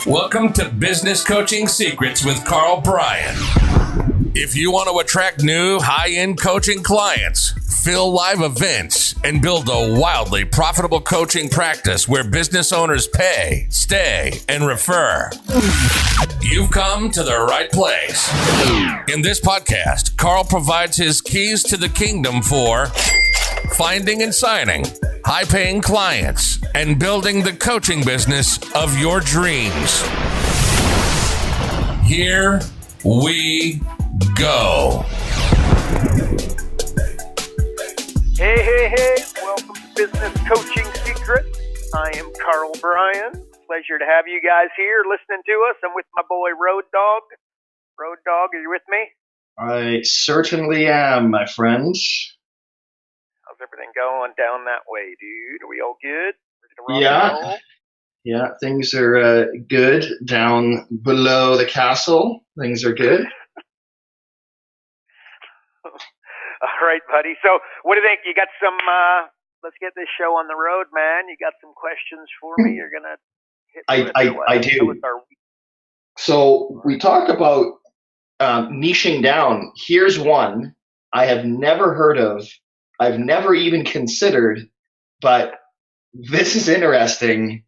Welcome to Business Coaching Secrets with Karl Bryan. If you want to attract new high-end coaching clients, fill live events, and build a wildly profitable coaching practice where business owners pay, stay, and refer, you've come to the right place. In this podcast, Karl provides his keys to the kingdom for finding and signing high-paying clients and building the coaching business of your dreams. Here we go. Hey. Welcome to Business Coaching Secrets. I am Karl Bryan. Pleasure to have you guys here listening to us. I'm with my boy Road Dog. Road Dog, are you with me? I certainly am, my friend. How's everything going down that way, dude? Are we all good? Ready to rock and roll? Yeah, things are good down below the castle. Things are good. All right, buddy. So what do you think? You got some, let's get this show on the road, man. You got some questions for me? You're going to hit I do. So we talk about niching down. Here's one I have never heard of. I've never even considered, but this is interesting.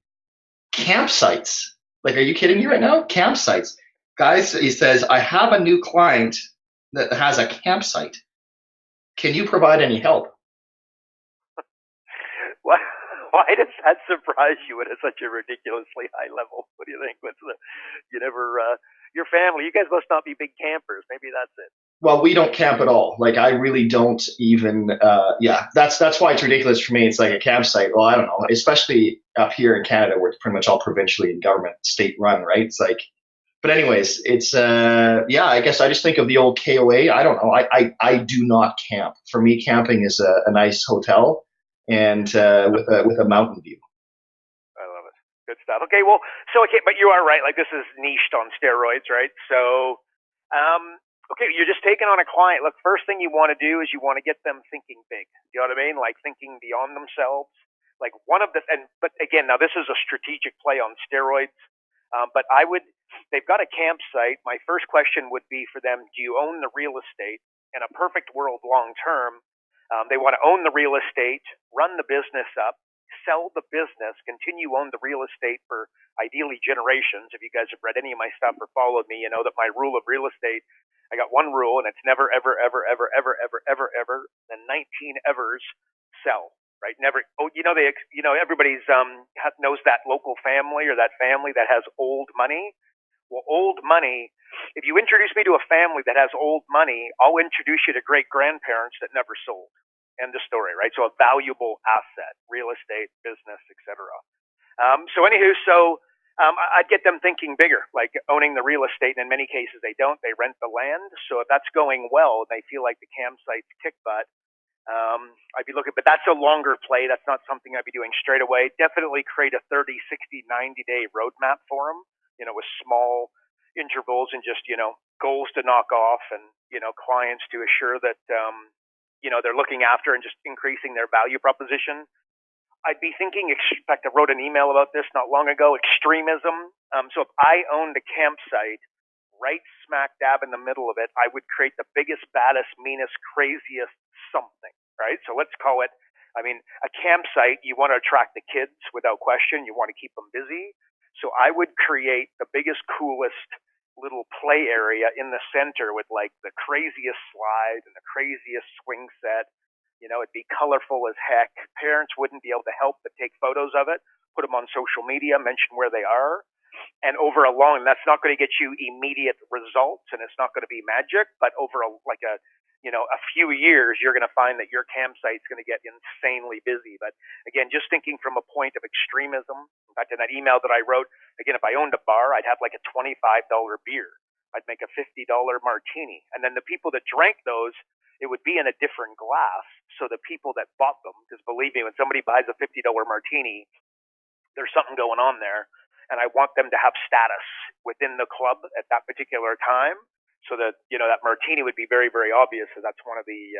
Campsites. Like, are you kidding me right now? Campsites. Guys, he says, I have a new client that has a campsite. Can you provide any help? Why does that surprise you at such a ridiculously high level? What do you think? Your family, you guys must not be big campers. Maybe that's it. Well, we don't camp at all. Like, I really don't even, that's why it's ridiculous for me. It's like a campsite. Well, I don't know, especially up here in Canada where it's pretty much all provincially and government state run, right? It's like, but anyways, it's, I guess I just think of the old KOA. I don't know. I do not camp. For me, camping is a nice hotel and with a mountain view. I love it. Good stuff. Okay, but you are right. Like, this is niched on steroids, right? So, okay, you're just taking on a client. Look, first thing you want to do is you want to get them thinking big. You know what I mean? Like, thinking beyond themselves. Like, but again, now this is a strategic play on steroids. But they've got a campsite. My first question would be for them, do you own the real estate? In a perfect world long term, they want to own the real estate, run the business up, sell the business, continue own the real estate for ideally generations. If you guys have read any of my stuff or followed me, you know that my rule of real estate, I got one rule, and it's never, ever, ever, ever, ever, ever, ever, ever, the 19 evers sell. Right? Never. Oh, everybody's knows that local family or that family that has old money. Well, old money. If you introduce me to a family that has old money, I'll introduce you to great grandparents that never sold. End of story. Right? So a valuable asset, real estate, business, etc. I'd get them thinking bigger, like owning the real estate. And in many cases, they don't. They rent the land. So if that's going well, they feel like the campsite's kick butt. I'd be looking, but that's a longer play. That's not something I'd be doing straight away. Definitely create a 30, 60, 90-day roadmap for them, with small intervals and just, goals to knock off and, clients to assure that, they're looking after and just increasing their value proposition. I'd be thinking, in fact, I wrote an email about this not long ago, extremism. So if I owned a campsite right smack dab in the middle of it, I would create the biggest, baddest, meanest, craziest something, right? So let's call it, a campsite, you want to attract the kids without question. You want to keep them busy. So I would create the biggest, coolest little play area in the center with like the craziest slide and the craziest swing set. It'd be colorful as heck. Parents wouldn't be able to help but take photos of it, put them on social media, mention where they are. And that's not going to get you immediate results, and it's not going to be magic, but over a few years, you're going to find that your campsite's going to get insanely busy. But again, just thinking from a point of extremism. In fact, in that email that I wrote, again, if I owned a bar, I'd have like a $25 beer. I'd make a $50 martini. And then the people that drank those, it would be in a different glass. So the people that bought them, because believe me, when somebody buys a $50 martini, there's something going on there. And I want them to have status within the club at that particular time, so that that martini would be very, very obvious. So that's one of the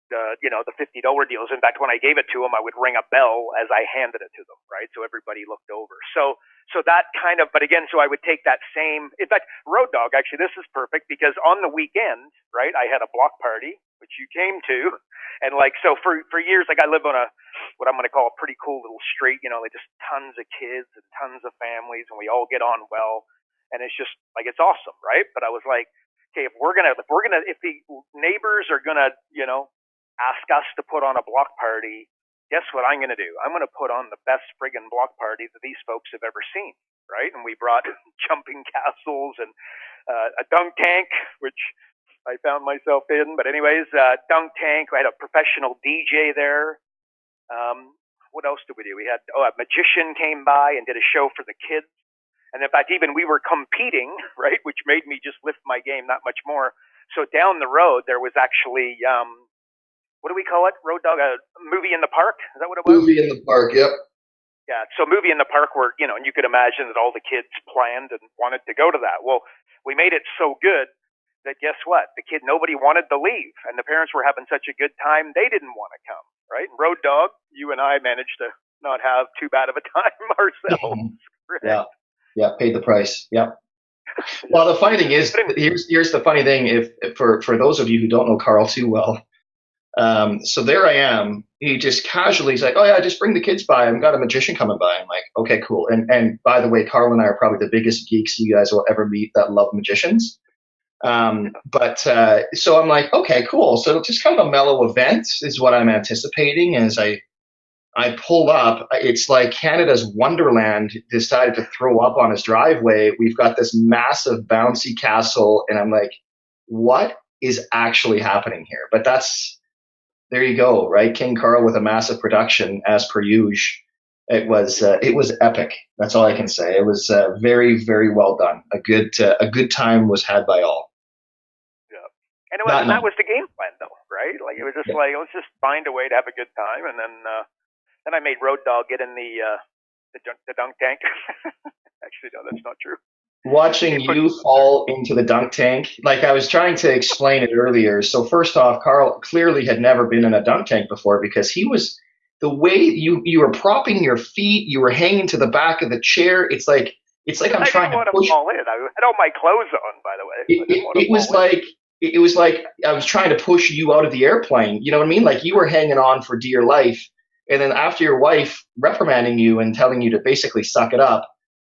the $50 deals. In fact, when I gave it to them, I would ring a bell as I handed it to them, right? So everybody looked over. So that kind of, but again, so I would take that same, in fact, Road Dog, actually, this is perfect because on the weekend, right, I had a block party, which you came to. And like, so for years, like I live on what I'm going to call a pretty cool little street, like just tons of kids and tons of families and we all get on well. And it's just like, it's awesome, right? But I was like, okay, if the neighbors are going to, ask us to put on a block party, guess what I'm going to do? I'm going to put on the best friggin' block party that these folks have ever seen, right? And we brought jumping castles and a dunk tank, which I found myself in. But anyways, dunk tank. I had a professional DJ there. What else did we do? We had a magician came by and did a show for the kids. And in fact, even we were competing, right, which made me just lift my game that much more. So down the road, there was actually what do we call it? Road Dog, a movie in the park? Is that what it was? Movie in the park, yep. Yeah, so movie in the park where, and you could imagine that all the kids planned and wanted to go to that. Well, we made it so good that guess what? Nobody wanted to leave. And the parents were having such a good time, they didn't want to come, right? And Road Dog, you and I managed to not have too bad of a time ourselves. Right? Yeah, paid the price, yeah. Well, the funny thing is, here's the funny thing, if for those of you who don't know Karl too well, so there I am. He just casually, he's like, "Oh yeah, just bring the kids by. I've got a magician coming by." I'm like, "Okay, cool." And by the way, Karl and I are probably the biggest geeks you guys will ever meet that love magicians. So I'm like, "Okay, cool." So just kind of a mellow event is what I'm anticipating. As I pull up, it's like Canada's Wonderland decided to throw up on his driveway. We've got this massive bouncy castle, and I'm like, "What is actually happening here?" But there you go, right? King Karl with a massive production, as per usual. It was epic. That's all I can say. It was very, very well done. A good time was had by all. Yeah, and that was the game plan, though, right? Like it was just like let's just find a way to have a good time, and then I made Road Dog get in the dunk tank. Actually, no, that's not true. Watching you fall into the dunk tank, like I was trying to explain it earlier. So first off, Karl clearly had never been in a dunk tank before because he was the way you were propping your feet, you were hanging to the back of the chair. It's like I'm trying to push. Fall in. I had all my clothes on, by the way. It was like I was trying to push you out of the airplane. You know what I mean? Like you were hanging on for dear life, and then after your wife reprimanding you and telling you to basically suck it up,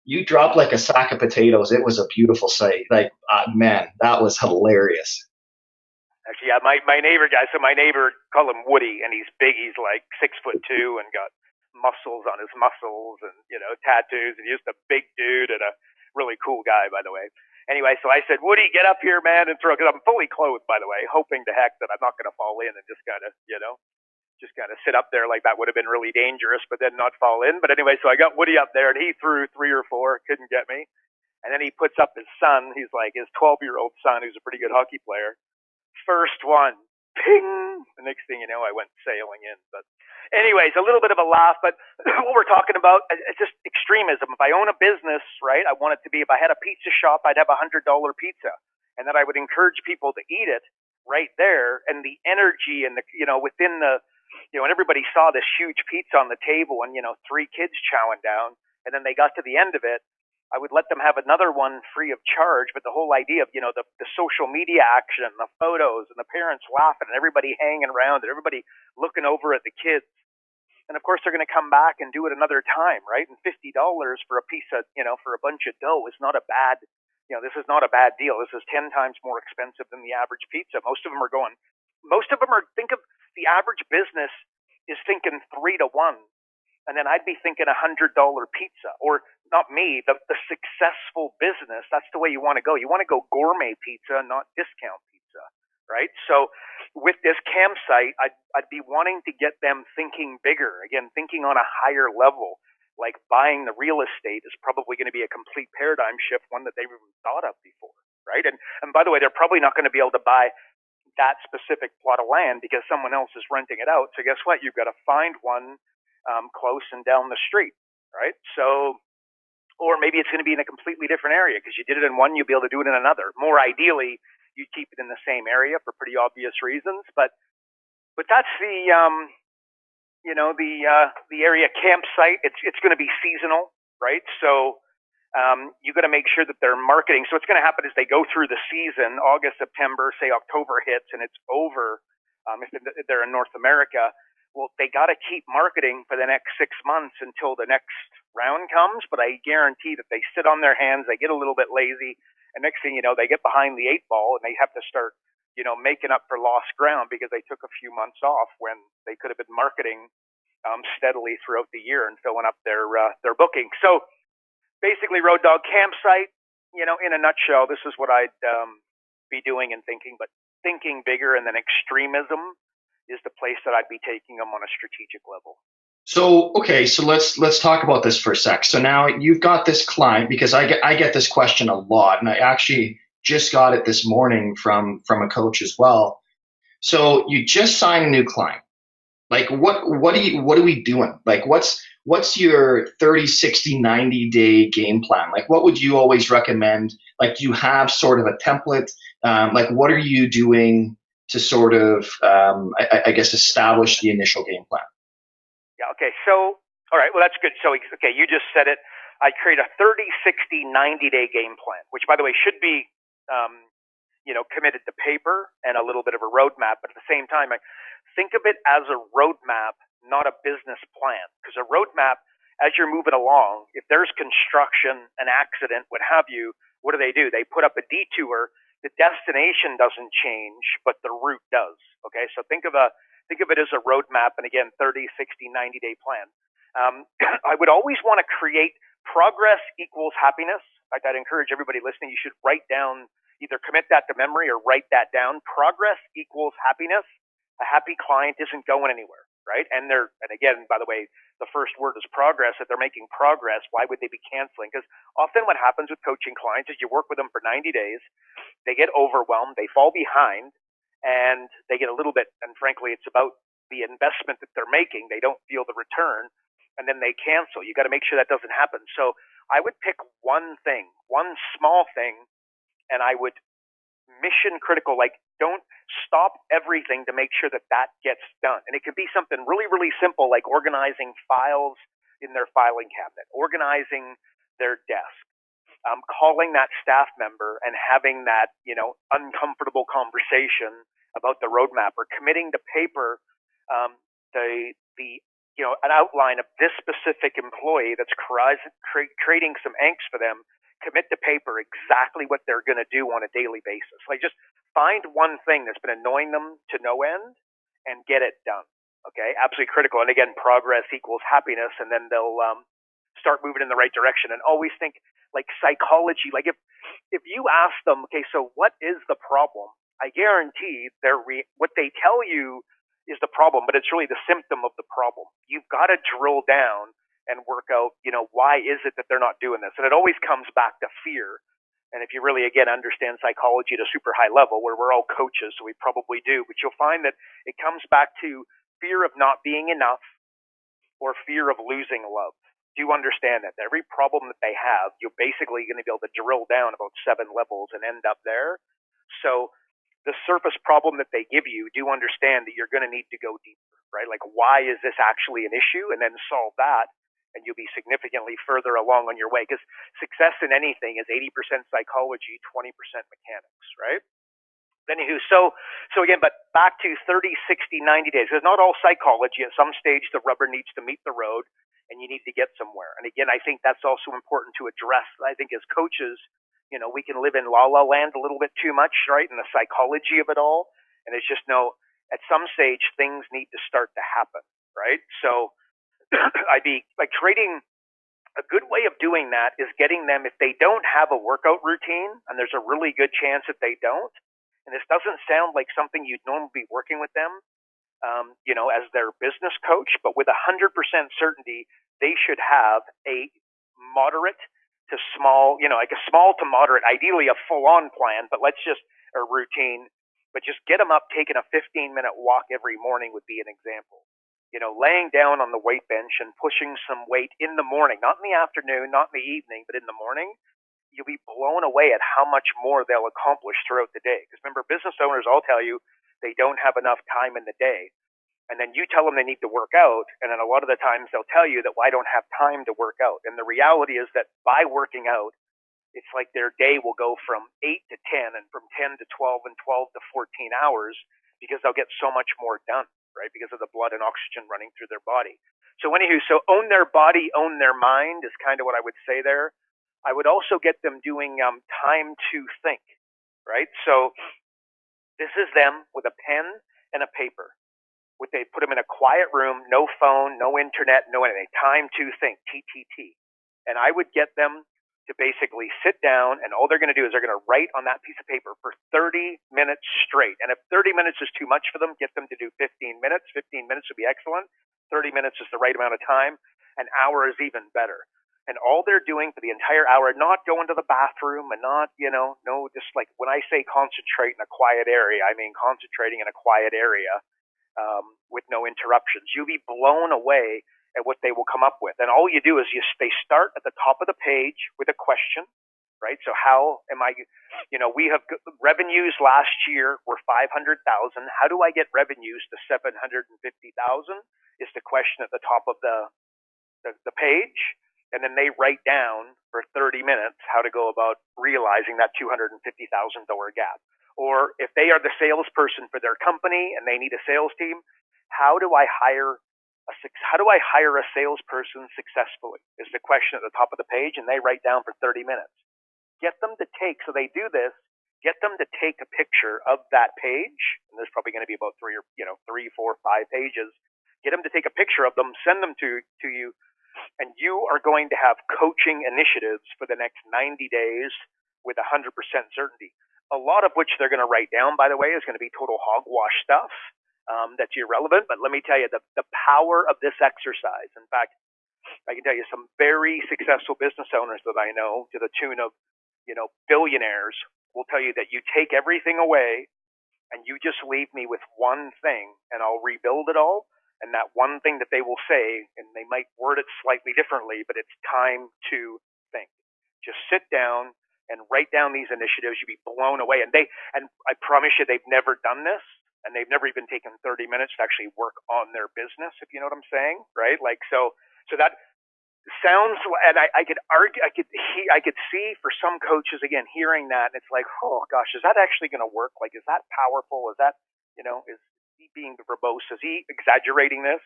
you dropped like a sack of potatoes. It was a beautiful sight. Like, man, that was hilarious. Actually, yeah, my neighbor guy. So my neighbor, call him Woody, and he's big. He's like 6'2" and got muscles on his muscles and tattoos. And he's just a big dude and a really cool guy, by the way. Anyway, so I said, Woody, get up here, man, and throw. Because I'm fully clothed, by the way, hoping to heck that I'm not going to fall in and just kind of sit up there like that would have been really dangerous, but then not fall in. But anyway, so I got Woody up there and he threw 3 or 4, couldn't get me. And then he puts up his son. He's like his 12-year-old son, who's a pretty good hockey player. First one, ping. The next thing you know, I went sailing in. But anyways, a little bit of a laugh. But what we're talking about, it's just extremism. If I own a business, right, I want it to be, if I had a pizza shop, I'd have $100 pizza. And then I would encourage people to eat it right there. And the energy and within the, and everybody saw this huge pizza on the table and, 3 kids chowing down. And then they got to the end of it. I would let them have another one free of charge. But the whole idea of, the social media action, the photos and the parents laughing and everybody hanging around and everybody looking over at the kids. And of course, they're going to come back and do it another time, right? And $50 for a piece of, for a bunch of dough is not a bad, this is not a bad deal. This is 10 times more expensive than the average pizza. Most of them are, think of the average business is thinking 3 to 1. And then I'd be thinking $100 pizza, or not me, the successful business. That's the way you want to go. You want to go gourmet pizza, not discount pizza, right? So with this campsite, I'd be wanting to get them thinking bigger, again, thinking on a higher level. Like buying the real estate is probably going to be a complete paradigm shift, one that they've even thought of before, right? And by the way, they're probably not going to be able to buy that specific plot of land because someone else is renting it out. So guess what? You've got to find one close and down the street, right? So, or maybe it's going to be in a completely different area because you did it in one, you'll be able to do it in another. More ideally, you keep it in the same area for pretty obvious reasons. But but that's the area campsite. It's going to be seasonal, right? So you got to make sure that they're marketing. So what's going to happen is they go through the season, August, September, say October hits, and it's over. If they're in North America, well, they got to keep marketing for the next 6 months until the next round comes. But I guarantee that they sit on their hands, they get a little bit lazy, and next thing you know, they get behind the 8 ball and they have to start, making up for lost ground because they took a few months off when they could have been marketing steadily throughout the year and filling up their booking. So basically, Road Dog Campsite, in a nutshell, this is what I'd be doing and thinking, but thinking bigger, and then extremism is the place that I'd be taking them on a strategic level. So, okay, so let's talk about this for a sec. So now you've got this client, because I get this question a lot, and I actually just got it this morning from a coach as well. So you just signed a new client. Like what are we doing? Like what's your 30, 60, 90-day game plan? Like what would you always recommend? Like do you have sort of a template? Like what are you doing to sort of, I guess, establish the initial game plan? Yeah, okay. So, all right, well, that's good. So, okay, you just said it. I create a 30, 60, 90-day game plan, which, by the way, should be, committed to paper and a little bit of a roadmap. But at the same time, I think of it as a roadmap, not a business plan. Because a roadmap, as you're moving along, if there's construction, an accident, what have you, what do? They put up a detour. The destination doesn't change, but the route does. Okay, so think of it as a roadmap, and again, 30, 60, 90-day plan. I would always want to create progress equals happiness. In fact, I'd encourage everybody listening, you should write down, either commit that to memory or write that down. Progress equals happiness. A happy client isn't going anywhere, right? And again, by the way, the first word is progress. If they're making progress, why would they be canceling? Because often what happens with coaching clients is you work with them for 90 days, they get overwhelmed, they fall behind, and they get a little bit, and frankly, it's about the investment that they're making. They don't feel the return, and then they cancel. You got to make sure that doesn't happen. So I would pick one thing, one small thing, and I would mission critical, like don't stop everything to make sure that gets done. And it could be something really, really simple, like organizing files in their filing cabinet, organizing their desk, calling that staff member and having that, uncomfortable conversation about the roadmap, or committing to paper an outline of this specific employee that's creating some angst for them. Commit to paper exactly what they're going to do on a daily basis. Like just find one thing that's been annoying them to no end and get it done. Okay, absolutely critical. And again, progress equals happiness, and then they'll start moving in the right direction. And always think like psychology. Like if you ask them, okay, so what is the problem? I guarantee what they tell you is the problem, but it's really the symptom of the problem. You've got to drill down and work out, why is it that they're not doing this? And it always comes back to fear. And if you really, again, understand psychology at a super high level, where we're all coaches, so we probably do, but you'll find that it comes back to fear of not being enough or fear of losing love. Do you understand that? Every problem that they have, you're basically going to be able to drill down about 7 levels and end up there. So the surface problem that they give you, do understand that you're going to need to go deeper, right? Like, why is this actually an issue? And then solve that, and you'll be significantly further along on your way. Because success in anything is 80% psychology, 20% mechanics, right? Anywho, so again, but back to 30, 60, 90 days. It's not all psychology. At some stage, the rubber needs to meet the road, and you need to get somewhere. And again, I think that's also important to address. I think as coaches, we can live in la-la land a little bit too much, right? And the psychology of it all. And it's just at some stage, things need to start to happen, right? So I'd be like creating a good way of doing that is getting them, if they don't have a workout routine, and there's a really good chance that they don't, and this doesn't sound like something you'd normally be working with them, as their business coach, but with 100% certainty, they should have a moderate to small, like a small to moderate, ideally a full-on plan, but a routine, but just get them up taking a 15-minute walk every morning would be an example. Laying down on the weight bench and pushing some weight in the morning, not in the afternoon, not in the evening, but in the morning, you'll be blown away at how much more they'll accomplish throughout the day. Because remember, business owners, I'll tell you, they don't have enough time in the day. And then you tell them they need to work out, and then a lot of the times they'll tell you that, well, I don't have time to work out. And the reality is that by working out, it's like their day will go from 8 to 10 and from 10 to 12 and 12 to 14 hours because they'll get so much more done, right? Because of the blood and oxygen running through their body. So anywho, so own their body, own their mind is kind of what I would say there. I would also get them doing time to think, right? So this is them with a pen and a paper. They put them in a quiet room, no phone, no internet, no anything. Time to think, TTT. And I would get them to basically sit down, and all they're going to do is they're going to write on that piece of paper for 30 minutes straight. And if 30 minutes is too much for them, get them to do 15 minutes. 15 minutes would be excellent. 30 minutes is the right amount of time. An hour is even better. And all they're doing for the entire hour, not going to the bathroom and not, no, just like when I say concentrate in a quiet area, I mean concentrating in a quiet area. With no interruptions. You'll be blown away at what they will come up with. And all you do is they start at the top of the page with a question, right? So how am I, we have revenues last year were 500,000. How do I get revenues to 750,000 is the question at the top of the page. And then they write down for 30 minutes how to go about realizing that $250,000 gap. Or if they are the salesperson for their company and they need a sales team, how do I hire a salesperson successfully is the question at the top of the page, and they write down for 30 minutes. Get them to take a picture of that page, and there's probably going to be about 3, 4, 5 pages. Get them to take a picture of them, send them to you, and you are going to have coaching initiatives for the next 90 days with 100% certainty. A lot of which they're going to write down, by the way, is going to be total hogwash stuff that's irrelevant. But let me tell you, the power of this exercise. In fact, I can tell you some very successful business owners that I know to the tune of, billionaires will tell you that you take everything away and you just leave me with one thing and I'll rebuild it all. And that one thing that they will say, and they might word it slightly differently, but it's time to think. Just sit down and write down these initiatives. You'd be blown away. And I promise you, they've never done this, and they've never even taken 30 minutes to actually work on their business, if you know what I'm saying, right? Like, so that sounds, and I could argue, I could see for some coaches, again, hearing that, and it's like, oh gosh, is that actually going to work? Like, is that powerful? Is that, is he being verbose? Is he exaggerating this?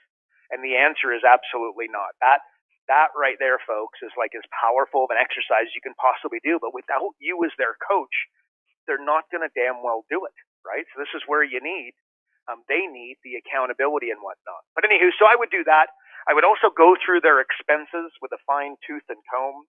And the answer is absolutely not. That right there, folks, is like as powerful of an exercise you can possibly do. But without you as their coach, they're not going to damn well do it, right? So this is where they need the accountability and whatnot. But anywho, so I would do that. I would also go through their expenses with a fine tooth and comb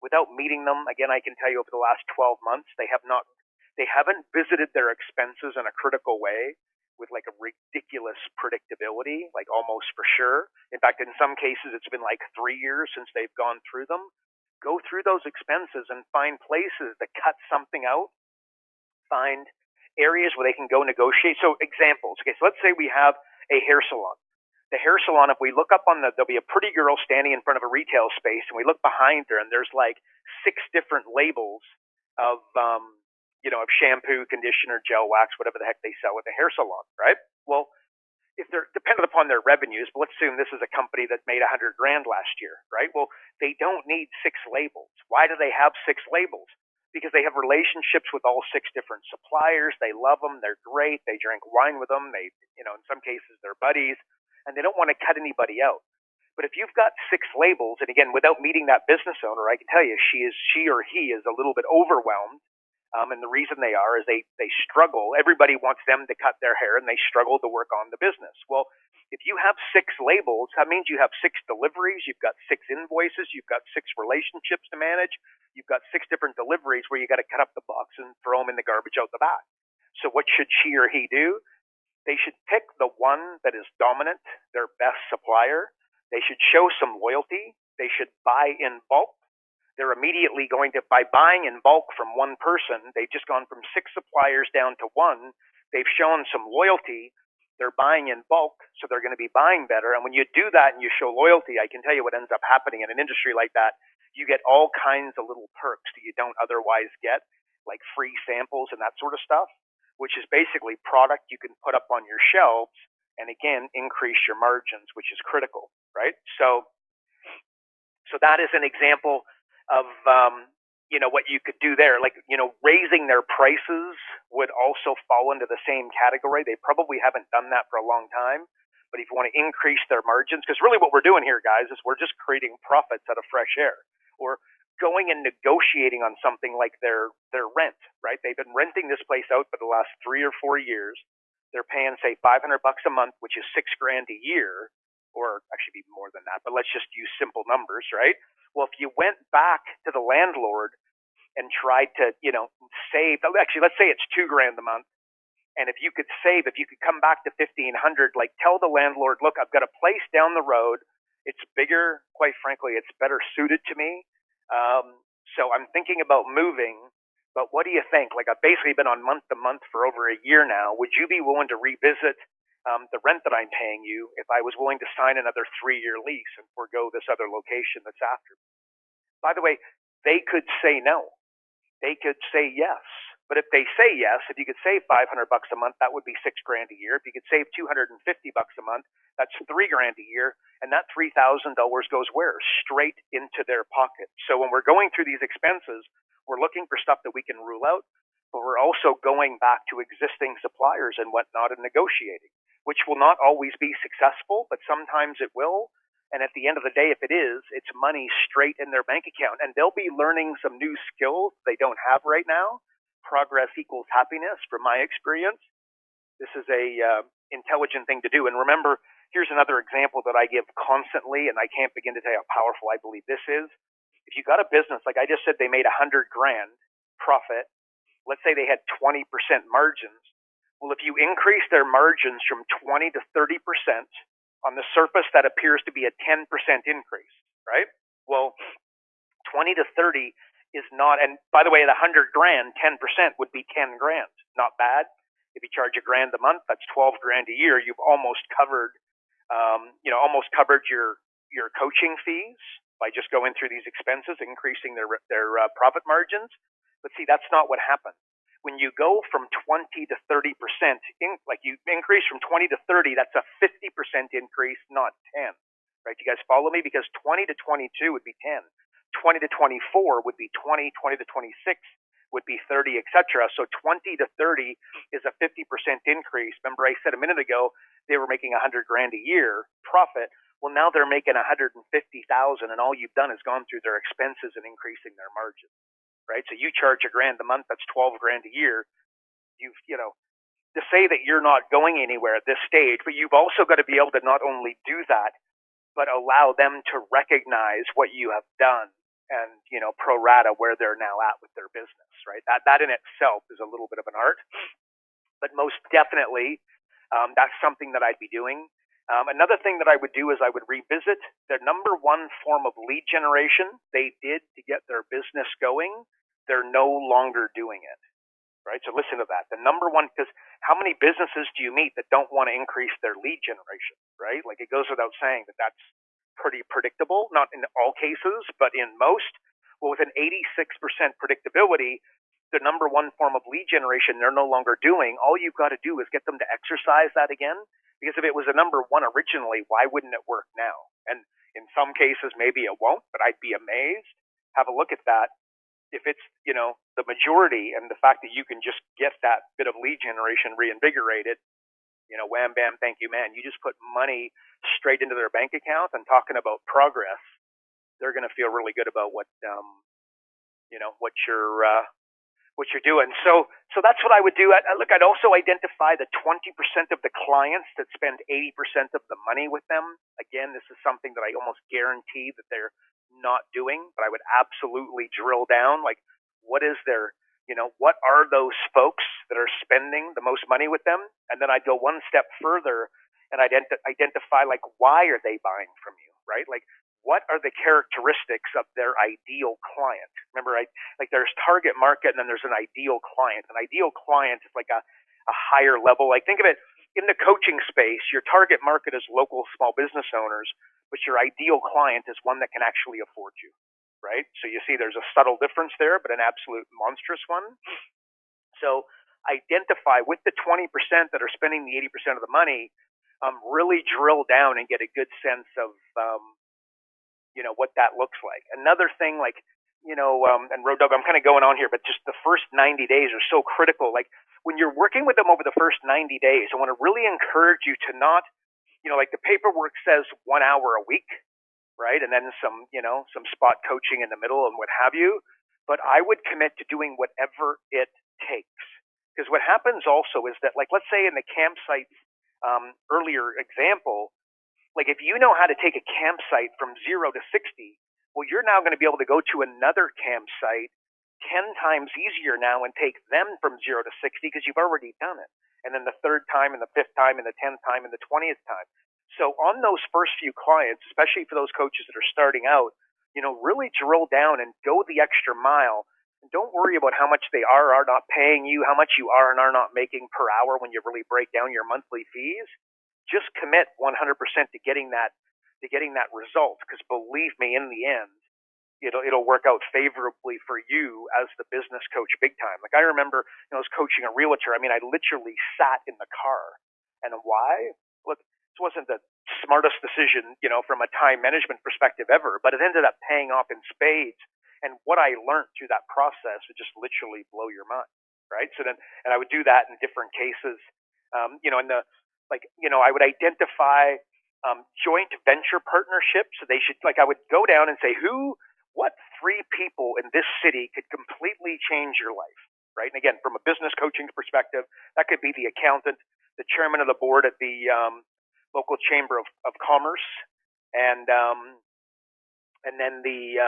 without meeting them. Again, I can tell you over the last 12 months, they haven't visited their expenses in a critical way with like a ridiculous predictability, like almost for sure. In fact, in some cases, it's been like 3 years since they've gone through them. Go through those expenses and find places to cut something out, find areas where they can go negotiate. So examples, okay, so let's say we have a hair salon. The hair salon, if we look up there'll be a pretty girl standing in front of a retail space, and we look behind her, and there's like 6 different labels of shampoo, conditioner, gel, wax, whatever the heck they sell at the hair salon, right? Well, if they're dependent upon their revenues, but let's assume this is a company that made $100,000 last year, right? Well, they don't need 6 labels. Why do they have 6 labels? Because they have relationships with all 6 different suppliers. They love them. They're great. They drink wine with them. They, in some cases, they're buddies, and they don't want to cut anybody out. But if you've got 6 labels, and again, without meeting that business owner, I can tell you she or he is a little bit overwhelmed. And the reason they are is they struggle. Everybody wants them to cut their hair, and they struggle to work on the business. Well, if you have 6 labels, that means you have 6 deliveries, you've got 6 invoices, you've got 6 relationships to manage, you've got 6 different deliveries where you got to cut up the box and throw them in the garbage out the back. So what should she or he do? They should pick the one that is dominant, their best supplier. They should show some loyalty. They should buy in bulk. They're immediately going to, by buying in bulk from one person, they've just gone from 6 suppliers down to 1. They've shown some loyalty. They're buying in bulk, so they're going to be buying better. And when you do that and you show loyalty, I can tell you what ends up happening in an industry like that. You get all kinds of little perks that you don't otherwise get, like free samples and that sort of stuff, which is basically product you can put up on your shelves and again, increase your margins, which is critical, right? So that is an example of, what you could do there. Like, raising their prices would also fall into the same category. They probably haven't done that for a long time. But if you want to increase their margins, because really what we're doing here, guys, is we're just creating profits out of fresh air, or going and negotiating on something like their rent, right? They've been renting this place out for the last 3 or 4 years. They're paying, say, $500 a month, which is $6,000 a year, or actually be more than that, but let's just use simple numbers, right? Well, if you went back to the landlord and tried to, save, actually, let's say it's $2,000 a month. And if you could come back to 1,500, like, tell the landlord, look, I've got a place down the road. It's bigger. Quite frankly, it's better suited to me. So I'm thinking about moving, but what do you think? Like, I've basically been on month to month for over a year now. Would you be willing to revisit the rent that I'm paying you if I was willing to sign another 3-year lease and forego this other location that's after me? By the way, they could say no. They could say yes. But if they say yes, if you could save $500 a month, that would be $6,000 a year. If you could save $250 a month, that's $3,000 a year, and that $3,000 goes where? Straight into their pocket. So when we're going through these expenses, we're looking for stuff that we can rule out, but we're also going back to existing suppliers and whatnot and negotiating, which will not always be successful, but sometimes it will. And at the end of the day, if it is, it's money straight in their bank account. And they'll be learning some new skills they don't have right now. Progress equals happiness, from my experience. This is a intelligent thing to do. And remember, here's another example that I give constantly, and I can't begin to tell you how powerful I believe this is. If you got a business, like I just said, they made $100,000 profit. Let's say they had 20% margins. Well, if you increase their margins from 20 to 30%, on the surface, that appears to be a 10% increase, right? Well, 20 to 30 is not, and by the way, at $100,000, 10% would be $10,000. Not bad. If you charge $1,000 a month, that's $12,000 a year. You've almost covered, your coaching fees by just going through these expenses, increasing their profit margins. But see, that's not what happened. When you go from 20 to 30%, like you increase from 20 to 30, that's a 50% increase, not 10. Right? You guys follow me? Because 20 to 22 would be 10. 20 to 24 would be 20, 20 to 26 would be 30, etc. So 20 to 30 is a 50% increase. Remember, I said a minute ago they were making $100,000 a year profit. Well, now they're making $150,000, and all you've done is gone through their expenses and increasing their margin. Right? So you charge $1,000 a month, that's $12,000 a year. To say that you're not going anywhere at this stage, but you've also got to be able to not only do that, but allow them to recognize what you have done and, pro rata where they're now at with their business, right? That in itself is a little bit of an art, but most definitely, that's something that I'd be doing. Another thing that I would do is I would revisit their number one form of lead generation they did to get their business going. They're no longer doing it, right? So listen to that. The number one, because how many businesses do you meet that don't want to increase their lead generation, right? Like, it goes without saying that that's pretty predictable, not in all cases, but in most. Well, with an 86% predictability, the number one form of lead generation they're no longer doing. All you've got to do is get them to exercise that again. Because if it was a number one originally, why wouldn't it work now? And in some cases, maybe it won't, but I'd be amazed. Have a look at that. If it's, the majority, and the fact that you can just get that bit of lead generation reinvigorated, wham, bam, thank you, man. You just put money straight into their bank account, and talking about progress, they're going to feel really good about what you're doing. So that's what I would do. Look, I'd also identify the 20% of the clients that spend 80% of the money with them. Again, this is something that I almost guarantee that they're not doing, but I would absolutely drill down. Like, what is their, what are those folks that are spending the most money with them? And then I'd go one step further and identify, like, why are they buying from you, right? Like, what are the characteristics of their ideal client? Remember, there's target market and then there's an ideal client. An ideal client is like a higher level. Like, think of it in the coaching space, your target market is local small business owners, but your ideal client is one that can actually afford you, right? So you see there's a subtle difference there, but an absolute monstrous one. So identify with the 20% that are spending the 80% of the money, really drill down and get a good sense of, what that looks like. Another thing, like, and Road Dog, I'm kind of going on here, but just the first 90 days are so critical. Like when you're working with them over the first 90 days, I want to really encourage you to not, like the paperwork says 1 hour a week, right? And then some spot coaching in the middle and what have you. But I would commit to doing whatever it takes. Because what happens also is that, like, let's say in the campsite earlier example, like if you know how to take a campsite from 0 to 60, well, you're now going to be able to go to another campsite 10 times easier now and take them from 0 to 60 because you've already done it. And then the third time and the fifth time and the 10th time and the 20th time. So on those first few clients, especially for those coaches that are starting out, really drill down and go the extra mile. And don't worry about how much they are not paying you, how much you are and are not making per hour when you really break down your monthly fees. Just commit 100% to getting that result, because believe me, in the end, it'll work out favorably for you as the business coach big time. Like I remember, I was coaching a realtor. I mean, I literally sat in the car. And why? Look, this wasn't the smartest decision, from a time management perspective ever, but it ended up paying off in spades. And what I learned through that process would just literally blow your mind, right? So then, and I would do that in different cases, I would identify joint venture partnerships. So they should, I would go down and say, what 3 people in this city could completely change your life, right? And again, from a business coaching perspective, that could be the accountant, the chairman of the board at the local chamber of commerce, and then the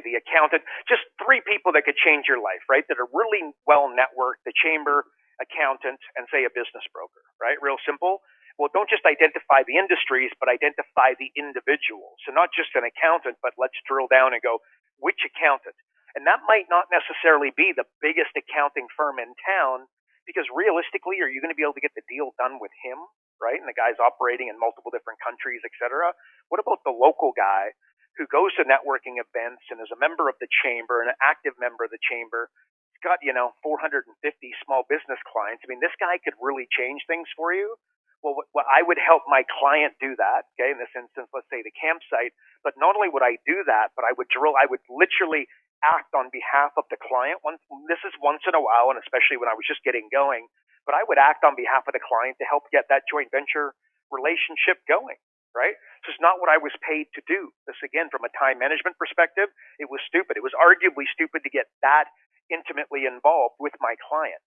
the accountant. Just 3 people that could change your life, right? That are really well networked: the chamber, accountant, and say a business broker, right? Real simple. Well, don't just identify the industries, but identify the individuals. So not just an accountant, but let's drill down and go, which accountant? And that might not necessarily be the biggest accounting firm in town, because realistically, are you going to be able to get the deal done with him, right? And the guy's operating in multiple different countries, et cetera. What about the local guy who goes to networking events and is a member of the chamber, an active member of the chamber? He's got, 450 small business clients. I mean, this guy could really change things for you. Well, I would help my client do that, okay, in this instance, let's say the campsite, but not only would I do that, but I would literally act on behalf of the client. This is once in a while, and especially when I was just getting going, but I would act on behalf of the client to help get that joint venture relationship going, right? This is not what I was paid to do. This, again, from a time management perspective, it was stupid. It was arguably stupid to get that intimately involved with my client.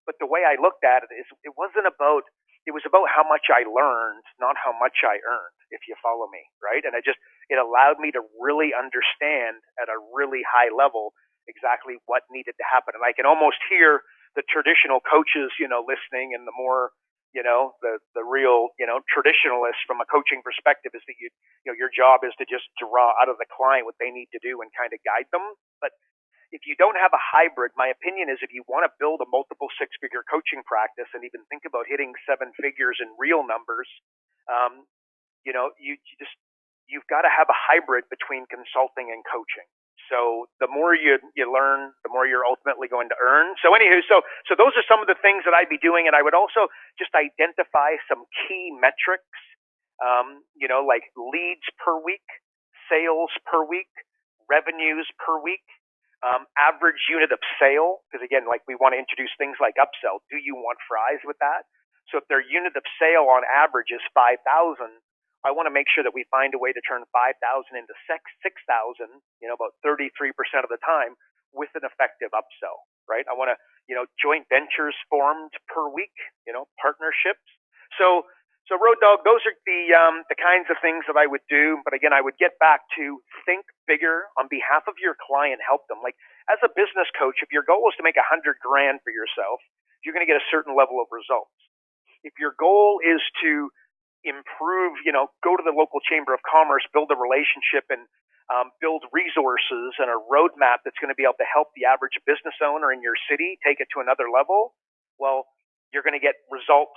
But the way I looked at it is it was about how much I learned, not how much I earned, if you follow me, right? And it allowed me to really understand at a really high level exactly what needed to happen. And I can almost hear the traditional coaches, listening, and the more, the real, traditionalists from a coaching perspective is that your job is to just draw out of the client what they need to do and kind of guide them. But if you don't have a hybrid, my opinion is if you want to build a multiple 6-figure coaching practice and even think about hitting 7 figures in real numbers, you've got to have a hybrid between consulting and coaching. So the more you learn, the more you're ultimately going to earn. So anywho, so those are some of the things that I'd be doing, and I would also just identify some key metrics, like leads per week, sales per week, revenues per week. Average unit of sale, because again, like we want to introduce things like upsell. Do you want fries with that? So if their unit of sale on average is 5,000, I want to make sure that we find a way to turn 5,000 into 6,000, about 33% of the time with an effective upsell, right? I want to, joint ventures formed per week, partnerships. So Road Dog, those are the kinds of things that I would do. But again, I would get back to think bigger on behalf of your client, help them. Like as a business coach, if your goal is to make $100,000 for yourself, you're going to get a certain level of results. If your goal is to improve, go to the local chamber of commerce, build a relationship, and build resources and a roadmap that's going to be able to help the average business owner in your city take it to another level, well, you're going to get results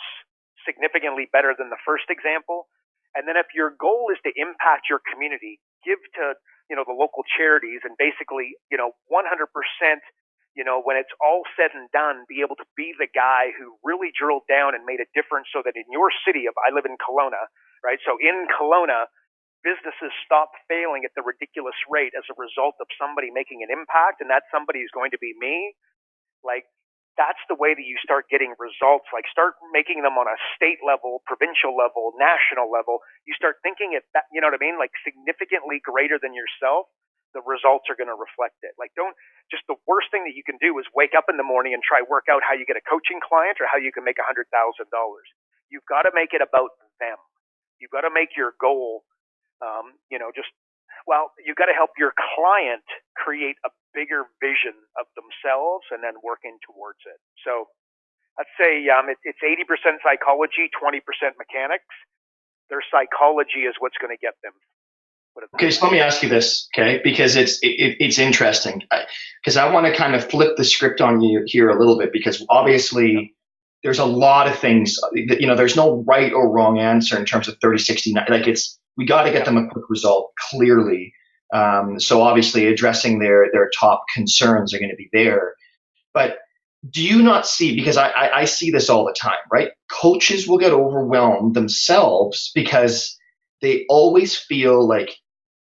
significantly better than the first example. And then if your goal is to impact your community, give to, the local charities and basically, 100% when it's all said and done, be able to be the guy who really drilled down and made a difference so that in your city I live in Kelowna, right? So in Kelowna, businesses stop failing at the ridiculous rate as a result of somebody making an impact, and that somebody is going to be me. Like, that's the way that you start getting results. Like, start making them on a state level, provincial level, national level. You start thinking it, you know what I mean? Like, significantly greater than yourself. The results are going to reflect it. Like, just the worst thing that you can do is wake up in the morning and try work out how you get a coaching client or how you can make $100,000. You've got to make it about them. You've got to make your goal, you've got to help your client create a bigger vision of themselves and then working towards it. So I'd say it's 80% psychology, 20% mechanics. Their psychology is what's going to get them. Okay, so let me ask you this, okay? Because it's interesting. Because I want to kind of flip the script on you here a little bit, because obviously there's a lot of things that, there's no right or wrong answer in terms of 30, 60, 90. Like, we got to get them a quick result, clearly. So obviously addressing their top concerns are going to be there. But do you not see, because I see this all the time, right? Coaches will get overwhelmed themselves because they always feel like,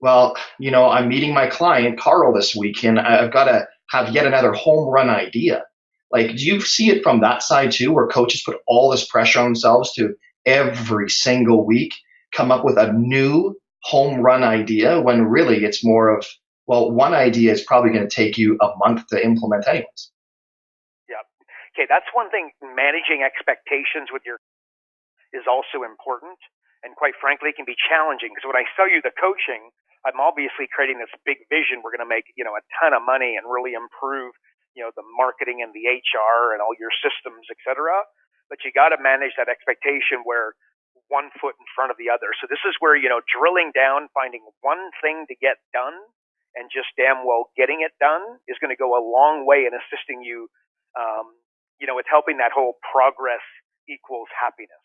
well, I'm meeting my client, Karl, this week, and I've got to have yet another home run idea. Like, do you see it from that side too, where coaches put all this pressure on themselves to every single week come up with a new home run idea, when really it's more of, well, one idea is probably going to take you a month to implement anyways? Yeah. Okay, that's one thing. Managing expectations with your is also important, and quite frankly, it can be challenging, because when I sell you the coaching, I'm obviously creating this big vision. We're going to make, a ton of money and really improve, the marketing and the HR and all your systems, et cetera. But you got to manage that expectation where one foot in front of the other. So this is where, drilling down, finding one thing to get done and just damn well getting it done is going to go a long way in assisting you, with helping that whole progress equals happiness,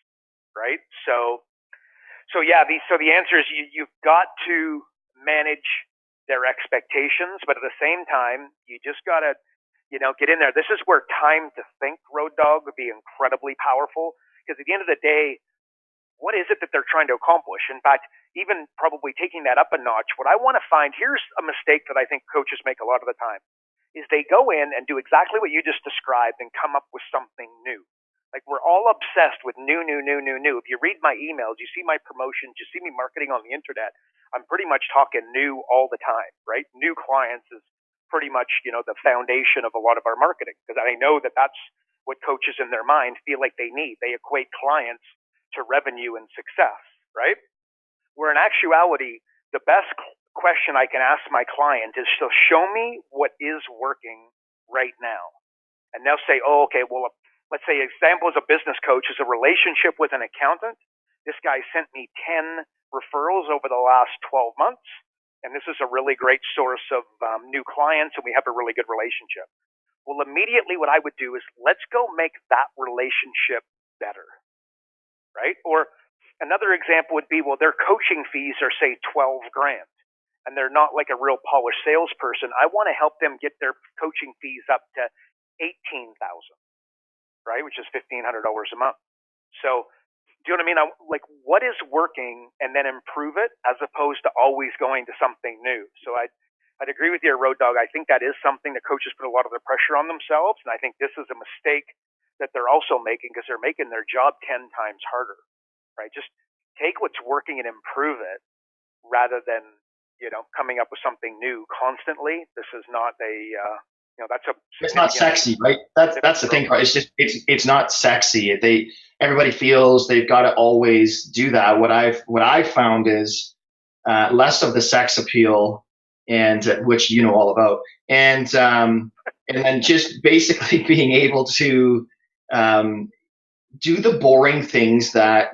right? So yeah, the answer is you've got to manage their expectations, but at the same time, you just got to, get in there. This is where time to think, Road Dog, would be incredibly powerful, because at the end of the day, what is it that they're trying to accomplish? In fact, even probably taking that up a notch, what I want to find, here's a mistake that I think coaches make a lot of the time, is they go in and do exactly what you just described and come up with something new. Like, we're all obsessed with new. If you read my emails, you see my promotions, you see me marketing on the internet, I'm pretty much talking new all the time, right? New clients is pretty much, the foundation of a lot of our marketing, because I know that that's what coaches in their mind feel like they need. They equate clients to revenue and success, right? Where in actuality, the best question I can ask my client is, so show me what is working right now. And they'll say, oh, okay, well, let's say example as a business coach is a relationship with an accountant. This guy sent me 10 referrals over the last 12 months, and this is a really great source of new clients, and we have a really good relationship. Well, immediately what I would do is, let's go make that relationship better, right? Or another example would be, well, their coaching fees are, say, $12,000, and they're not like a real polished salesperson. I want to help them get their coaching fees up to $18,000. Right, which is $1,500 a month. So, do you know what I mean? Like, what is working, and then improve it, as opposed to always going to something new. So I'd agree with you, Road Dog. I think that is something that coaches put a lot of the pressure on themselves, and I think this is a mistake that they're also making, because they're making their job 10 times harder. Right? Just take what's working and improve it, rather than coming up with something new constantly. This is not it's not sexy, right? That's the thing. It's just it's not sexy. Everybody feels they've got to always do that. What I've found is less of the sex appeal, and which you know all about, and then just basically being able to do the boring things that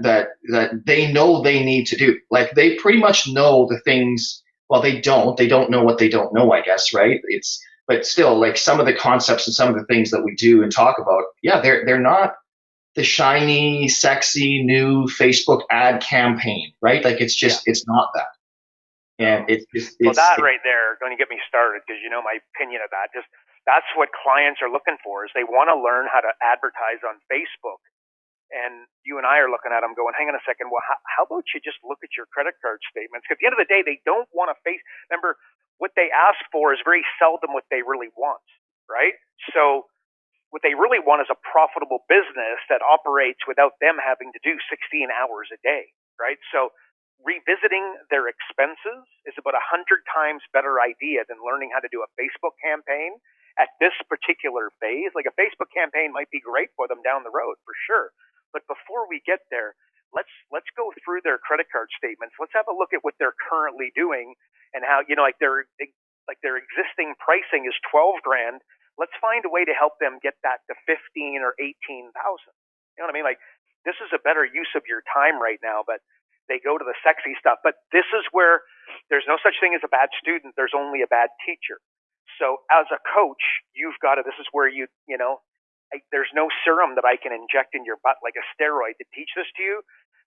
they know they need to do. Like, they pretty much know the things. Well, they don't know what they don't know, I guess, right? But still, like, some of the concepts and some of the things that we do and talk about, yeah, they're not the shiny, sexy new Facebook ad campaign, right? Like, it's just, it's not that. And it's that right there, going to get me started, because my opinion of that. Just That's what clients are looking for, is they want to learn how to advertise on Facebook. And you and I are looking at them going, hang on a second, well, how about you just look at your credit card statements? Because at the end of the day, they don't want to remember, what they ask for is very seldom what they really want, right? So what they really want is a profitable business that operates without them having to do 16 hours a day, right? So revisiting their expenses is about 100 times better idea than learning how to do a Facebook campaign at this particular phase. Like, a Facebook campaign might be great for them down the road, for sure. But before we get there, let's go through their credit card statements. Let's have a look at what they're currently doing, and how, like their existing pricing is 12 grand. Let's find a way to help them get that to 15 or 18,000. You know what I mean? Like, this is a better use of your time right now, but they go to the sexy stuff. But this is where there's no such thing as a bad student. There's only a bad teacher. So as a coach, you've got to, this is where there's no serum that I can inject in your butt like a steroid to teach this to you.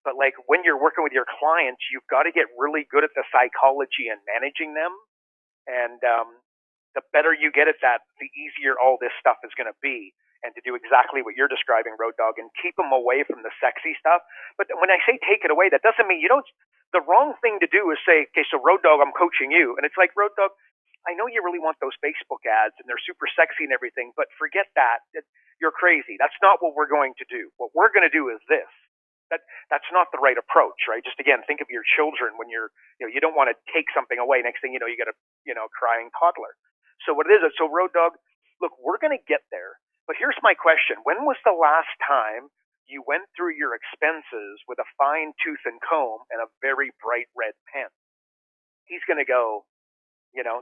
But like, when you're working with your clients, you've got to get really good at the psychology and managing them. And the better you get at that, the easier all this stuff is going to be. And to do exactly what you're describing, Road Dogg, and keep them away from the sexy stuff. But when I say take it away, that doesn't mean the wrong thing to do is say, okay, so Road Dogg, I'm coaching you. And it's like, Road Dogg, I know you really want those Facebook ads and they're super sexy and everything, but forget that. You're crazy. That's not what we're going to do. What we're going to do is this. That's not the right approach, right? Just again, think of your children when you don't want to take something away. Next thing you know, you got a crying toddler. So what it is, so Road Dogg, look, we're going to get there. But here's my question. When was the last time you went through your expenses with a fine tooth and comb and a very bright red pen? He's going to go,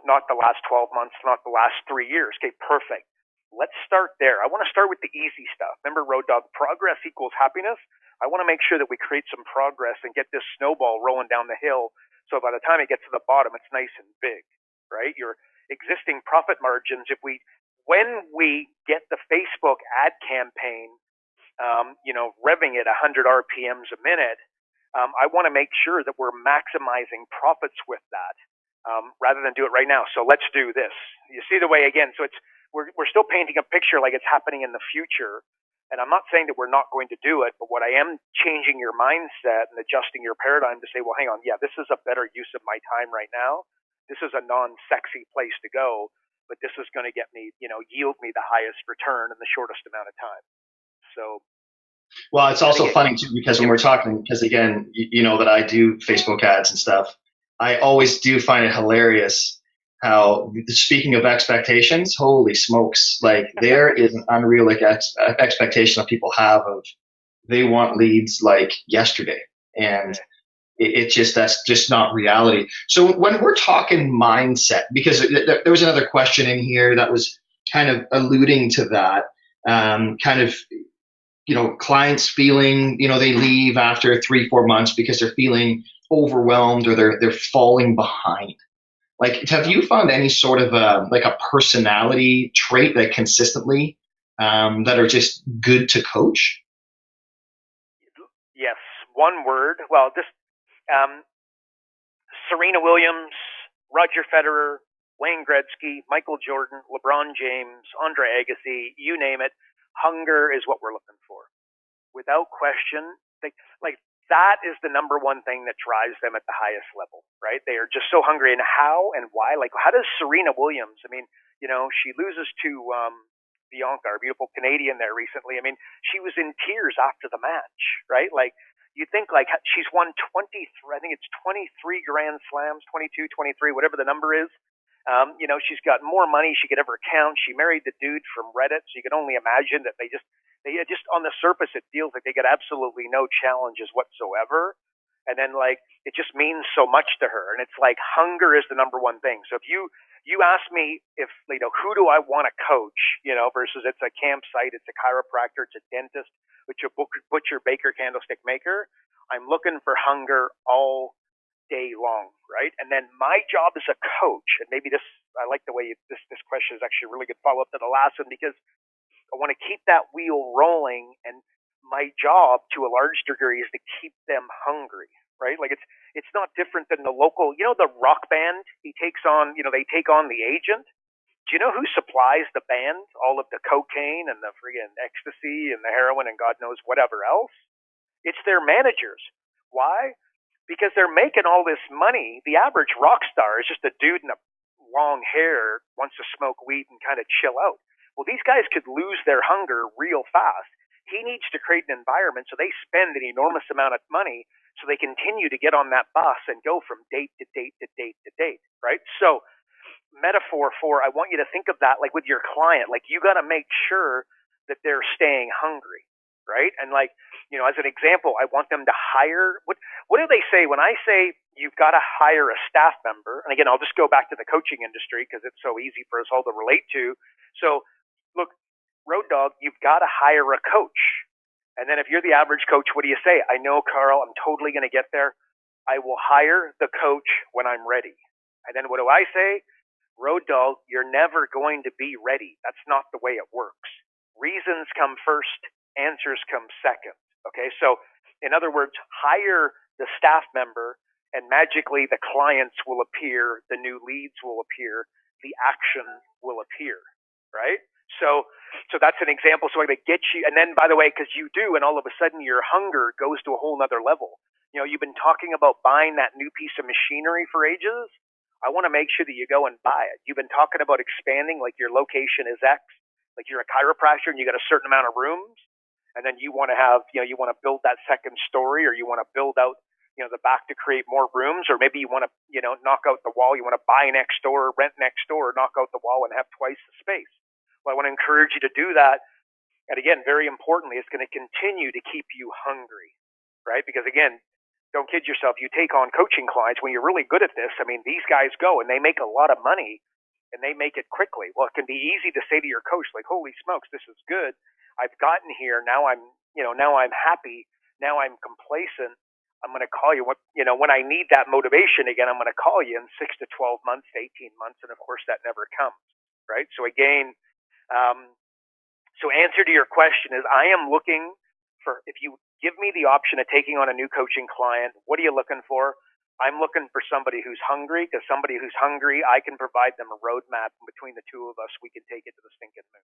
not the last 12 months, not the last 3 years. Okay, perfect. Let's start there. I want to start with the easy stuff. Remember, Road Dogg, progress equals happiness. I want to make sure that we create some progress and get this snowball rolling down the hill, so by the time it gets to the bottom, it's nice and big, right? Your existing profit margins, when we get the Facebook ad campaign, revving at 100 RPMs a minute, I want to make sure that we're maximizing profits with that, rather than do it right now. So let's do this. You see the way, again, so we're still painting a picture like it's happening in the future. And I'm not saying that we're not going to do it, but what I am changing your mindset and adjusting your paradigm to say, well, hang on, yeah, this is a better use of my time right now. This is a non-sexy place to go, but this is going to get me, yield me the highest return in the shortest amount of time. So, well, it's also funny too, because when we're talking, because again, you know that I do Facebook ads and stuff. I always do find it hilarious how, speaking of expectations, holy smokes, like there is an unrealistic expectation that people have of, they want leads like yesterday. And that's just not reality. So when we're talking mindset, because there was another question in here that was kind of alluding to that, clients feeling, they leave after 3-4 months because they're feeling overwhelmed or they're falling behind. Like, have you found any sort of a personality trait that consistently that are just good to coach? Yes, one word. Well, Serena Williams, Roger Federer, Wayne Gretzky, Michael Jordan, LeBron James, Andre Agassi, you name it. Hunger is what we're looking for. Without question, that is the number one thing that drives them at the highest level, right? They are just so hungry. And how and why? Like, how does Serena Williams, she loses to Bianca, our beautiful Canadian there recently. She was in tears after the match, right? Like, you think she's won 23, I think it's 23 Grand Slams, 22, 23, whatever the number is. She's got more money she could ever count. She married the dude from Reddit, so you can only imagine that they just on the surface, it feels like they get absolutely no challenges whatsoever. And then it just means so much to her. And it's like, hunger is the number one thing. So if you ask me if, who do I want to coach, versus it's a campsite, it's a chiropractor, it's a dentist, it's a butcher, baker, candlestick maker, I'm looking for hunger all day long, right? And then my job as a coach, and maybe I like the way this question is actually a really good follow-up to the last one, because I want to keep that wheel rolling, and my job to a large degree is to keep them hungry, right? Like, it's not different than the local, the rock band, they take on the agent. Do you know who supplies the band all of the cocaine and the friggin' ecstasy and the heroin and God knows whatever else? It's their managers. Why? Because they're making all this money. The average rock star is just a dude in a long hair, wants to smoke weed and kind of chill out. Well, these guys could lose their hunger real fast. He needs to create an environment so they spend an enormous amount of money so they continue to get on that bus and go from date to date to date to date, right? So, metaphor for, I want you to think of that like with your client. Like, you got to make sure that they're staying hungry, right? And like, as an example, I want them to hire, what do they say when I say you've got to hire a staff member? And again, I'll just go back to the coaching industry because it's so easy for us all to relate to. So look, Road Dog, you've got to hire a coach. And then if you're the average coach, what do you say? I know, Carl, I'm totally going to get there. I will hire the coach when I'm ready. And then what do I say? Road Dog, you're never going to be ready. That's not the way it works. Reasons come first, answers come second. Okay, so in other words, hire the staff member and magically the clients will appear, the new leads will appear, the action will appear, right? So that's an example. So I'm going to get you, and then by the way, because you do, and all of a sudden your hunger goes to a whole nother level. You've been talking about buying that new piece of machinery for ages. I want to make sure that you go and buy it. You've been talking about expanding, like your location is X, like you're a chiropractor and you got a certain amount of rooms, and then you want to have, you want to build that second story, or you want to build out, the back to create more rooms, or maybe you want to, knock out the wall. You want to buy next door, rent next door, knock out the wall and have twice the space. Well, I want to encourage you to do that. And again, very importantly, it's going to continue to keep you hungry, right? Because again, don't kid yourself. You take on coaching clients when you're really good at this. I mean, these guys go and they make a lot of money and they make it quickly. Well, it can be easy to say to your coach, like, holy smokes, this is good. I've gotten here. Now I'm happy. Now I'm complacent. I'm going to call you when I need that motivation again, I'm going to call you in 6 to 12 months, 18 months. And of course that never comes, right? So again, so answer to your question is, I am looking for, if you give me the option of taking on a new coaching client, what are you looking for? I'm looking for somebody who's hungry, because somebody who's hungry, I can provide them a roadmap, and between the two of us, we can take it to the stinking moon,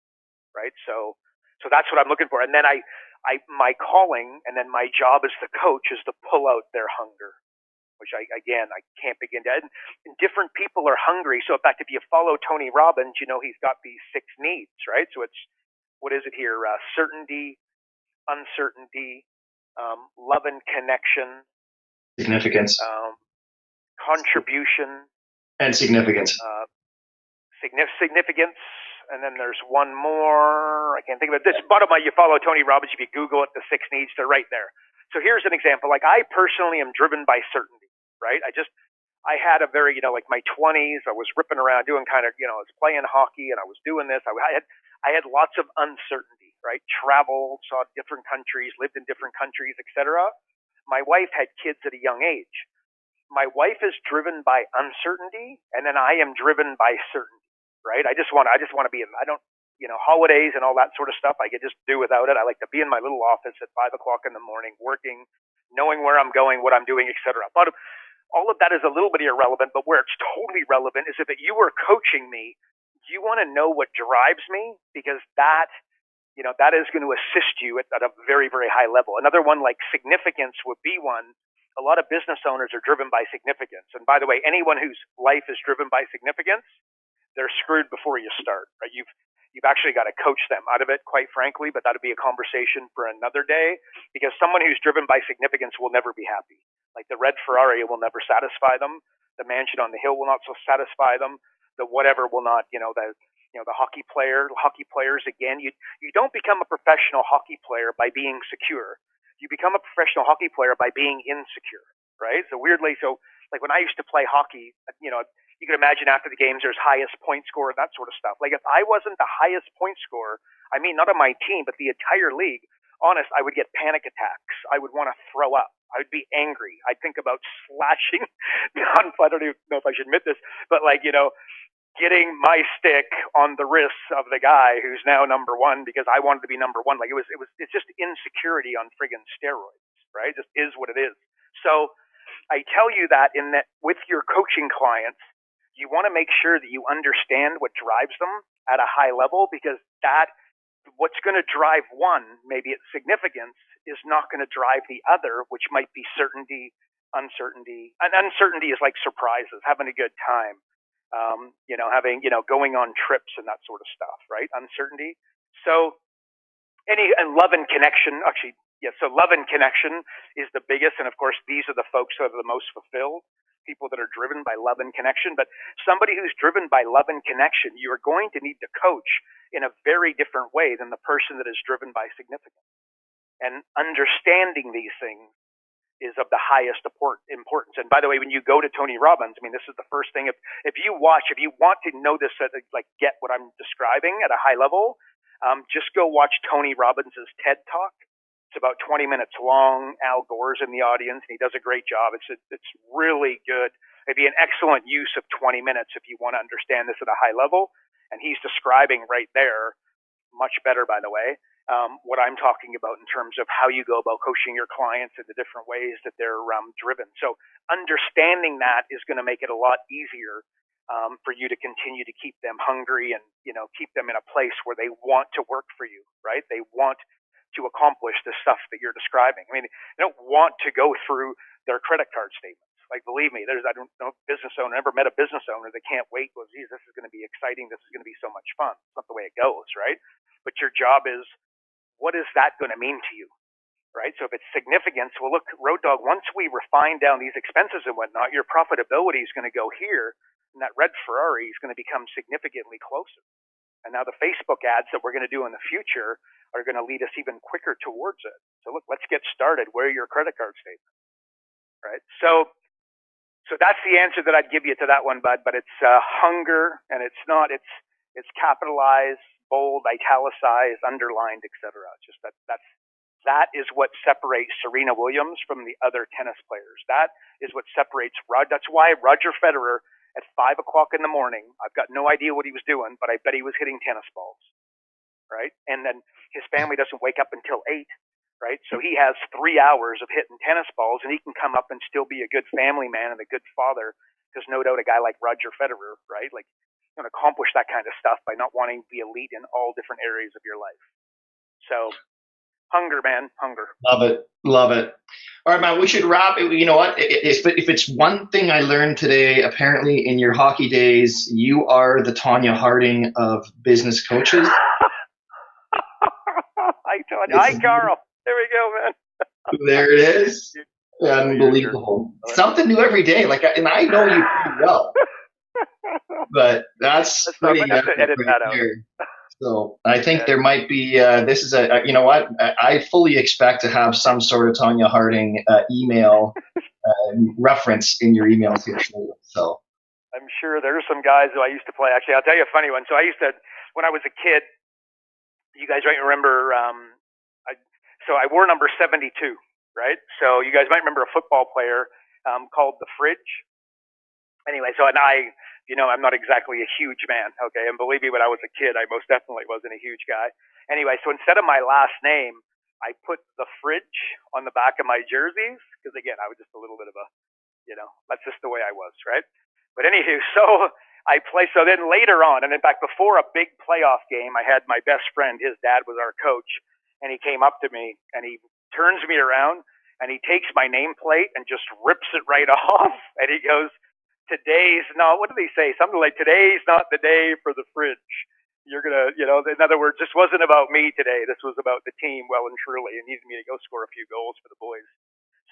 right? So that's what I'm looking for. And then my calling, and then my job as the coach is to pull out their hunger, which I can't begin to. And different people are hungry. So in fact, if you follow Tony Robbins, he's got these 6 needs, right? So it's, what is it here? Certainty, uncertainty, love and connection, significance, contribution, and significance. Significance, and then there's one more. I can't think of it. This bottom line, you follow Tony Robbins. If you Google it, the 6 needs, they're right there. So here's an example. Like, I personally am driven by certainty, right? I had a very, like my 20s, I was ripping around doing kind of, I was playing hockey and I was doing this. I had lots of uncertainty, right? Traveled, saw different countries, lived in different countries, etc. My wife had kids at a young age. My wife is driven by uncertainty, and then I am driven by certainty, right? I just want to be in, I don't, holidays and all that sort of stuff, I could just do without it. I like to be in my little office at 5 o'clock in the morning, working, knowing where I'm going, what I'm doing, etc. But all of that is a little bit irrelevant, but where it's totally relevant is if you were coaching me, you want to know what drives me, because that is going to assist you at a very, very high level. Another one, like significance, would be one. A lot of business owners are driven by significance. And by the way, anyone whose life is driven by significance, they're screwed before you start, right? You've actually got to coach them out of it, quite frankly, but that'll be a conversation for another day, because someone who's driven by significance will never be happy. Like the red Ferrari will never satisfy them. The mansion on the hill will not so satisfy them. The whatever will not, the hockey players, again, you don't become a professional hockey player by being secure. You become a professional hockey player by being insecure, right? So weirdly, like when I used to play hockey, you can imagine after the games there's highest point scorer, that sort of stuff. Like if I wasn't the highest point scorer, I mean, not on my team, but the entire league, honest, I would get panic attacks. I would want to throw up. I would be angry. I'd think about slashing. I don't even know if I should admit this, but getting my stick on the wrists of the guy who's now number one, because I wanted to be number one. Like it's just insecurity on friggin' steroids, right? It just is what it is. So I tell you that in that with your coaching clients, you want to make sure that you understand what drives them at a high level, because what's going to drive one, maybe its significance, is not going to drive the other, which might be certainty, uncertainty. And uncertainty is like surprises, having a good time, going on trips and that sort of stuff, right? Uncertainty. So and love and connection, actually, yeah. So love and connection is the biggest, and of course, these are the folks that are the most fulfilled, people that are driven by love and connection. But somebody who's driven by love and connection, you are going to need to coach in a very different way than the person that is driven by significance. And understanding these things is of the highest importance. And by the way, when you go to Tony Robbins, I mean, this is the first thing. If you want to know this, get what I'm describing at a high level, just go watch Tony Robbins' TED Talk. It's about 20 minutes long. Al Gore's in the audience, and he does a great job. It's really good. It'd be an excellent use of 20 minutes if you want to understand this at a high level. And he's describing right there, much better, by the way, what I'm talking about in terms of how you go about coaching your clients in the different ways that they're driven. So understanding that is going to make it a lot easier for you to continue to keep them hungry and, keep them in a place where they want to work for you, right? They want to accomplish the stuff that you're describing. I mean, they don't want to go through their credit card statements. Like, believe me, I don't know business owner, never met a business owner that can't wait. Well, geez, this is going to be exciting. This is going to be so much fun. It's not the way it goes, right? But your job is, what is that going to mean to you? Right? So if it's significance, well, look, Road Dog, once we refine down these expenses and whatnot, your profitability is going to go here, and that red Ferrari is going to become significantly closer. And now the Facebook ads that we're going to do in the future are going to lead us even quicker towards it. So look, let's get started. Where are your credit card statements? Right? So that's the answer that I'd give you to that one, bud. But it's hunger, and it's capitalized, bold, italicized, underlined, etc. Just that is what separates Serena Williams from the other tennis players. That is what separates That's why Roger Federer at 5 o'clock in the morning, I've got no idea what he was doing, but I bet he was hitting tennis balls, right? And then his family doesn't wake up until 8, right? So he has 3 hours of hitting tennis balls, and he can come up and still be a good family man and a good father, because no doubt a guy like Roger Federer, right? Like, you can accomplish that kind of stuff by not wanting to be elite in all different areas of your life. So hunger, man, hunger. Love it. All right, man, we should wrap. You know what? If it's one thing I learned today, apparently in your hockey days, you are the Tonya Harding of business coaches. Hi, Tonya. Hi, Carl. There we go, man. There it is. Unbelievable. Something new every day. And I know you pretty well, but that's pretty epic right there. So I think there might be, this is you know what, I fully expect to have some sort of Tonya Harding email reference in your emails here. So I'm sure there's some guys who I used to play. Actually, I'll tell you a funny one. So when I was a kid, you guys might remember, I wore number 72, right? So you guys might remember a football player called the Fridge. Anyway, I'm not exactly a huge man, okay? And believe me, when I was a kid, I most definitely wasn't a huge guy. Anyway, so instead of my last name, I put the Fridge on the back of my jerseys, because again, I was just a little bit of a, that's just the way I was, right? But anywho, so then later on, and in fact, before a big playoff game, I had my best friend, his dad was our coach, and he came up to me, and he turns me around, and he takes my nameplate and just rips it right off, and he goes, what did he say? Something like, today's not the day for the Fridge. You're going to, in other words, this wasn't about me today. This was about the team, well and truly. And he needed me to go score a few goals for the boys.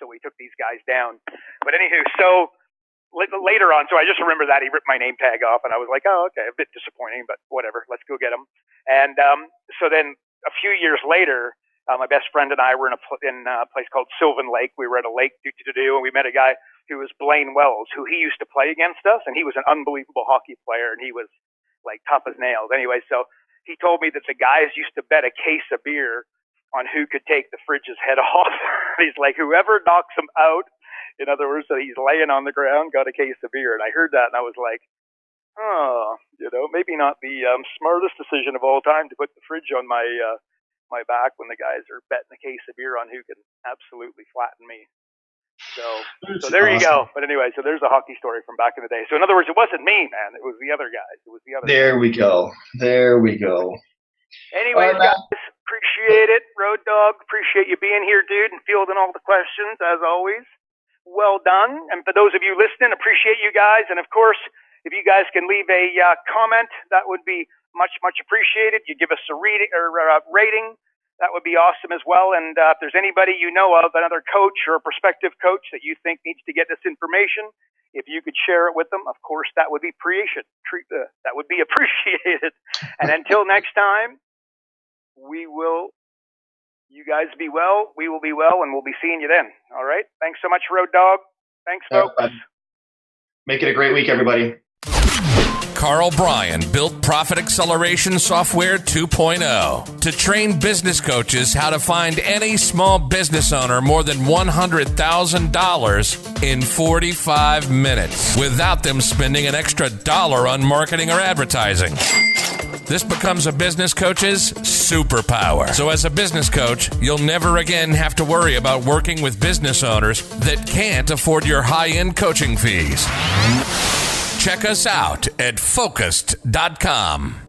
So we took these guys down. But anywho, so later on, so I just remember that he ripped my name tag off, and I was like, oh, okay, a bit disappointing, but whatever. Let's go get him. And so then a few years later, my best friend and I were in a place called Sylvan Lake. We were at a lake and we met a guy who was Blaine Wells, who he used to play against us, and he was an unbelievable hockey player, and he was like tough as nails. Anyway, so he told me that the guys used to bet a case of beer on who could take the Fridge's head off. He's like, whoever knocks him out, in other words, that he's laying on the ground, got a case of beer. And I heard that, and I was like, maybe not the smartest decision of all time to put the Fridge on my back when the guys are betting a case of beer on who can absolutely flatten me. So there you go. But anyway, so there's a hockey story from back in the day. So in other words, it wasn't me, man. It was the other guys. There we go. Anyways, guys, appreciate it. Road Dog, appreciate you being here, dude, and fielding all the questions, as always. Well done. And for those of you listening, appreciate you guys. And, of course, if you guys can leave a comment, that would be much, much appreciated. You give us a rating. That would be awesome as well. And if there's anybody you know of, another coach or a prospective coach that you think needs to get this information, if you could share it with them, of course, that would be that would be appreciated. And until next time, you guys be well, we will be well, and we'll be seeing you then. All right? Thanks so much, Road Dog. Thanks, folks. Make it a great week, everybody. Karl Bryan built Profit Acceleration Software 2.0 to train business coaches how to find any small business owner more than $100,000 in 45 minutes without them spending an extra dollar on marketing or advertising. This becomes a business coach's superpower. So as a business coach, you'll never again have to worry about working with business owners that can't afford your high-end coaching fees. Check us out at Focused.com.